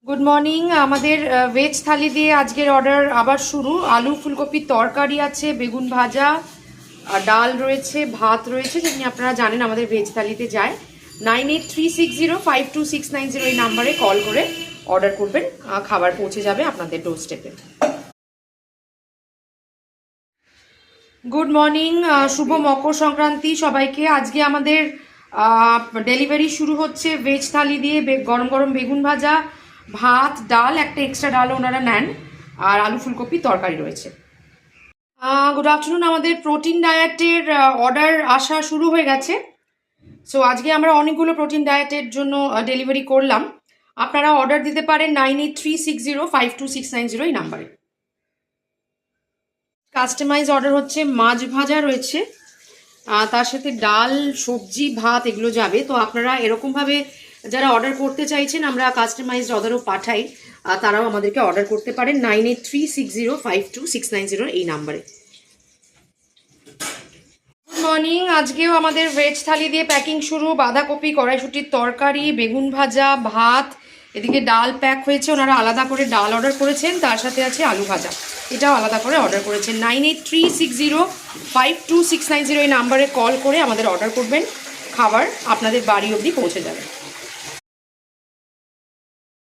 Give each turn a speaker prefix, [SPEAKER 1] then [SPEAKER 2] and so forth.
[SPEAKER 1] Good morning. আমাদের veg থালি দিয়ে আজকের অর্ডার আবার শুরু। আলু ফুলকপির তরকারি আছে, বেগুন ভাজা, ডাল রয়েছে, ভাত রয়েছে, যেমনি আপনারা জানেন আমাদের ভেজ থালিতে যায়। 9836052690 এই নাম্বারে কল করে অর্ডার করবেন, খাবার পৌঁছে যাবে আপনাদের ডোর স্টেপে। গুড মর্নিং, শুভ মকর সংক্রান্তি সবাইকে। আজকে আমাদের ডেলিভারি শুরু হচ্ছে ভেজ থালি দিয়ে। গরম গরম বেগুন ভাজা, ভাত, ডাল, একটা এক্সট্রা ডালও ওনারা নেন, আর আলু ফুলকপি তরকারি রয়েছে। Good afternoon. আমাদের প্রোটিন ডায়েটের অর্ডার আসা শুরু হয়ে গেছে। সো আজকে আমরা অনেকগুলো প্রোটিন ডায়েটের জন্য ডেলিভারি করলাম। আপনারা অর্ডার দিতে পারেন 9836052690 এই নাম্বারে। কাস্টমাইজ অর্ডার হচ্ছে মাছ ভাজা রয়েছে, তার সাথে ডাল, সবজি, ভাত এগুলো যাবে। তো আপনারা এরকমভাবে যারা অর্ডার করতে চাইছেন, আমরা কাস্টমাইজড অর্ডারও পাঠাই, তারাও আমাদেরকে অর্ডার করতে পারেন 9836052690 এই নাম্বারে। Good morning. আজকেও আমাদের ভেজ থালি দিয়ে প্যাকিং শুরু। বাঁধাকপি, কড়াইশুটির তরকারি, বেগুন ভাজা, ভাত, এদিকে ডাল প্যাক হয়েছে। ওনারা আলাদা করে ডাল অর্ডার করেছেন, তার সাথে আছে আলু ভাজা, এটাও আলাদা করে অর্ডার করেছেন। 9836052690 এই নাম্বারে কল করে আমাদের অর্ডার করবেন, খাবার আপনাদের বাড়ি অবধি পৌঁছে যাবে।